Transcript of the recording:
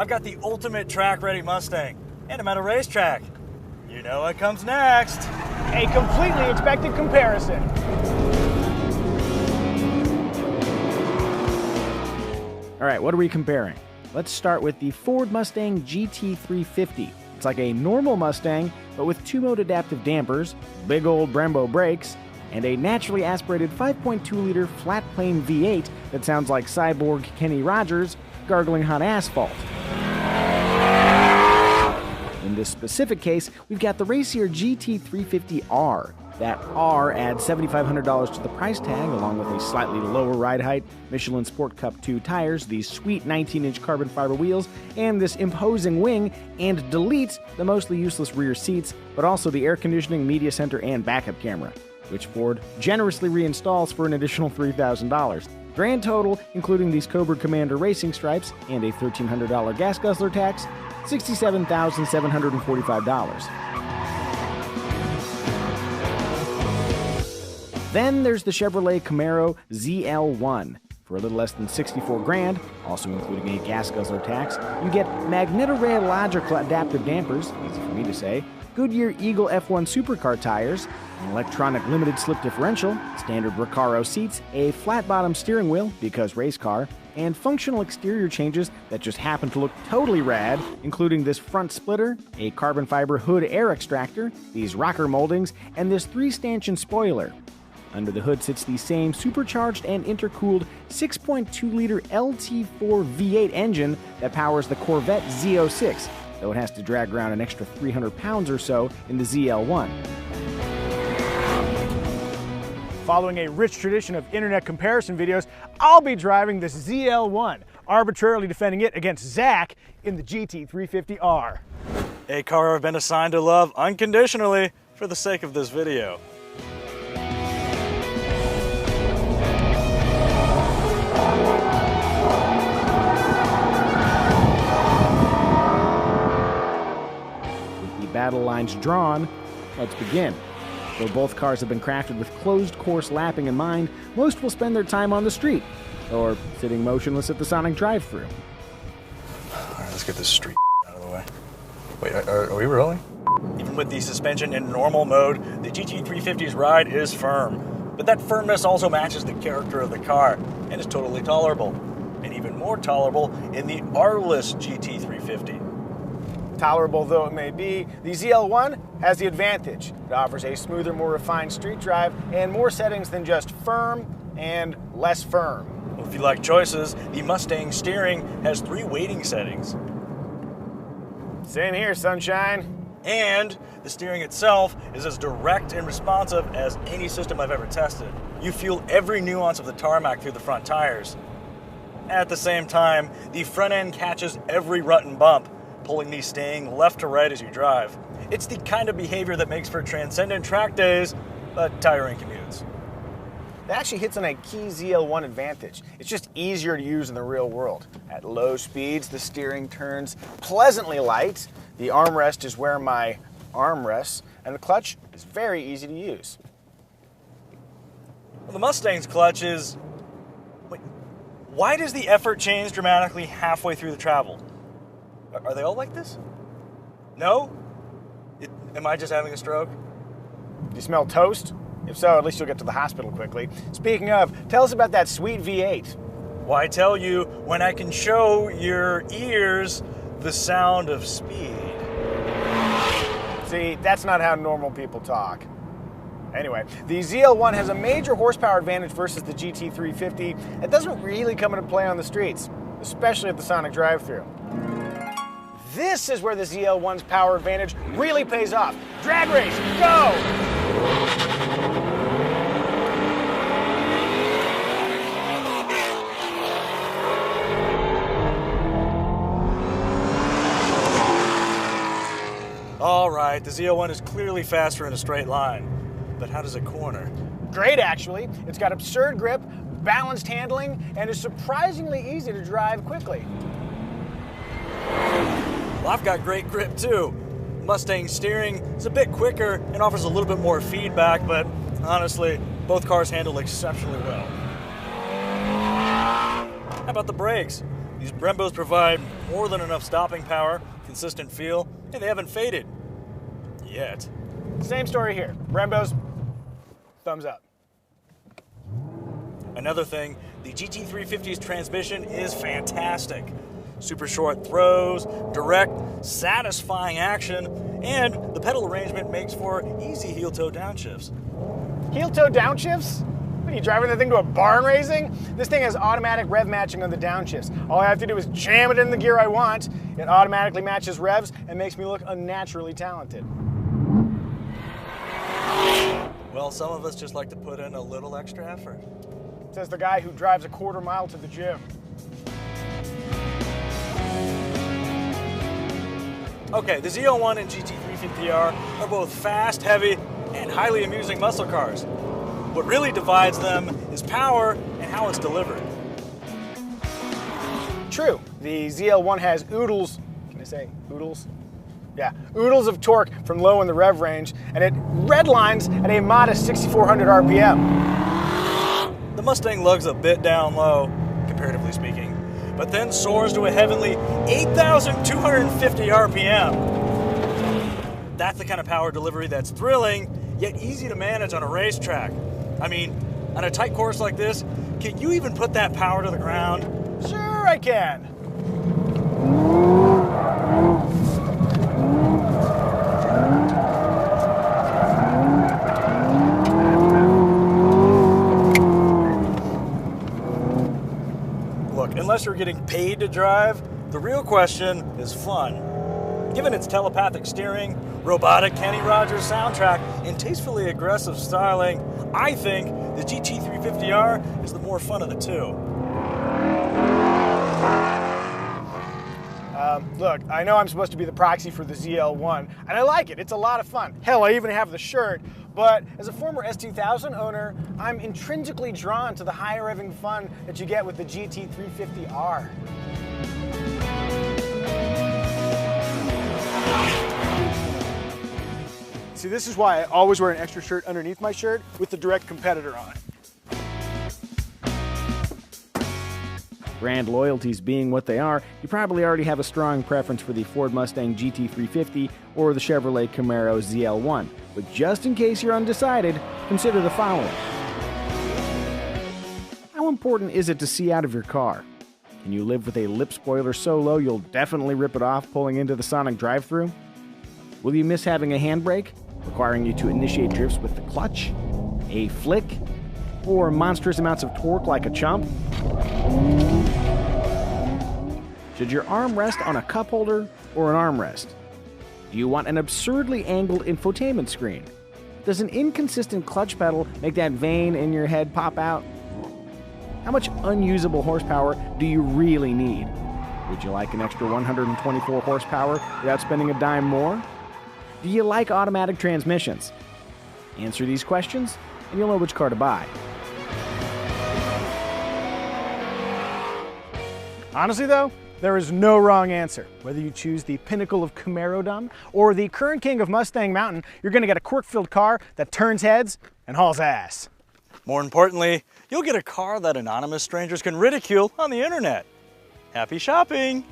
I've got the ultimate track-ready Mustang, and I'm at a racetrack. You know what comes next. A completely expected comparison. All right, what are we comparing? Let's start with the Ford Mustang GT350. It's like a normal Mustang, but with 2-mode adaptive dampers, big old Brembo brakes, and a naturally aspirated 5.2-liter flat-plane V8 that sounds like cyborg Kenny Rogers gargling hot asphalt. In this specific case, we've got the racier GT350R. That R adds $7,500 to the price tag, along with a slightly lower ride height, Michelin Sport Cup 2 tires, these sweet 19-inch carbon fiber wheels, and this imposing wing, and deletes the mostly useless rear seats, but also the air conditioning, media center, and backup camera, which Ford generously reinstalls for an additional $3,000. Grand total, including these Cobra Commander racing stripes and a $1,300 gas guzzler tax, $67,745. Then there's the Chevrolet Camaro ZL1. For a little less than $64,000, also including a gas guzzler tax, you get magnetorail-logical adaptive dampers, easy for me to say, Goodyear Eagle F1 supercar tires, an electronic limited slip differential, standard Recaro seats, a flat-bottom steering wheel, because race car, and functional exterior changes that just happen to look totally rad, including this front splitter, a carbon fiber hood air extractor, these rocker moldings, and this 3-stanchion spoiler. Under the hood sits the same supercharged and intercooled 6.2-liter LT4 V8 engine that powers the Corvette Z06, though it has to drag around an extra 300 pounds or so in the ZL1. Following a rich tradition of internet comparison videos, I'll be driving this ZL1, arbitrarily defending it against Zach in the GT350R. A car I've been assigned to love unconditionally for the sake of this video. Battle lines drawn, let's begin. Though both cars have been crafted with closed course lapping in mind, most will spend their time on the street, or sitting motionless at the Sonic drive-thru. Alright, let's get this street out of the way. Wait, are we rolling? Even with the suspension in normal mode, the GT350's ride is firm. But that firmness also matches the character of the car, and is totally tolerable. And even more tolerable in the R-less GT350. Tolerable though it may be, the ZL1 has the advantage. It offers a smoother, more refined street drive and more settings than just firm and less firm. Well, if you like choices, the Mustang steering has 3 weighting settings. Same here, sunshine. And the steering itself is as direct and responsive as any system I've ever tested. You feel every nuance of the tarmac through the front tires. At the same time, the front end catches every rut and bump, pulling these staying left to right as you drive. It's the kind of behavior that makes for transcendent track days, but tiring commutes. That actually hits on a key ZL1 advantage. It's just easier to use in the real world. At low speeds, the steering turns pleasantly light, the armrest is where my arm rests, and the clutch is very easy to use. Well, the Mustang's clutch is... Wait, why does the effort change dramatically halfway through the travel? Are they all like this? No? Am I just having a stroke? Do you smell toast? If so, at least you'll get to the hospital quickly. Speaking of, tell us about that sweet V8. Why tell you when I can show your ears the sound of speed? See, that's not how normal people talk. Anyway, the ZL1 has a major horsepower advantage versus the GT350. It doesn't really come into play on the streets, especially at the Sonic drive-thru. This is where the ZL1's power advantage really pays off. Drag race, go! All right, the ZL1 is clearly faster in a straight line, but how does it corner? Great, actually. It's got absurd grip, balanced handling, and is surprisingly easy to drive quickly. Well, I've got great grip too. Mustang steering is a bit quicker and offers a little bit more feedback, but honestly, both cars handle exceptionally well. How about the brakes? These Brembos provide more than enough stopping power, consistent feel, and they haven't faded. Yet. Same story here. Brembos, thumbs up. Another thing, the GT350's transmission is fantastic. Super short throws, direct, satisfying action, and the pedal arrangement makes for easy heel-toe downshifts. Heel-toe downshifts? What, are you driving the thing to a barn raising? This thing has automatic rev matching on the downshifts. All I have to do is jam it in the gear I want. It automatically matches revs and makes me look unnaturally talented. Well, some of us just like to put in a little extra effort. Says the guy who drives a quarter mile to the gym. Okay, the ZL1 and GT350R are both fast, heavy, and highly amusing muscle cars. What really divides them is power and how it's delivered. True, the ZL1 has oodles, can I say oodles? Yeah, oodles of torque from low in the rev range, and it redlines at a modest 6,400 RPM. The Mustang lugs a bit down low, comparatively speaking, but then soars to a heavenly 8,250 RPM. That's the kind of power delivery that's thrilling, yet easy to manage on a racetrack. I mean, on a tight course like this, can you even put that power to the ground? Sure I can. Look, unless you're getting paid to drive, the real question is fun. Given its telepathic steering, robotic Kenny Rogers soundtrack, and tastefully aggressive styling, I think the GT350R is the more fun of the two. Look, I know I'm supposed to be the proxy for the ZL1, and I like it. It's a lot of fun. Hell, I even have the shirt. But as a former S2000 owner, I'm intrinsically drawn to the high-revving fun that you get with the GT350R. See, this is why I always wear an extra shirt underneath my shirt with the direct competitor on. Brand loyalties being what they are, you probably already have a strong preference for the Ford Mustang GT350 or the Chevrolet Camaro ZL1. But just in case you're undecided, consider the following. How important is it to see out of your car? Can you live with a lip spoiler so low you'll definitely rip it off pulling into the sonic drive-thru? Will you miss having a handbrake, requiring you to initiate drifts with the clutch, a flick, or monstrous amounts of torque like a chump? Should your arm rest on a cup holder or an armrest? Do you want an absurdly angled infotainment screen? Does an inconsistent clutch pedal make that vein in your head pop out? How much unusable horsepower do you really need? Would you like an extra 124 horsepower without spending a dime more? Do you like automatic transmissions? Answer these questions, and you'll know which car to buy. Honestly though, there is no wrong answer. Whether you choose the pinnacle of Camaro-dom or the current king of Mustang Mountain, you're gonna get a quirk-filled car that turns heads and hauls ass. More importantly, you'll get a car that anonymous strangers can ridicule on the internet. Happy shopping!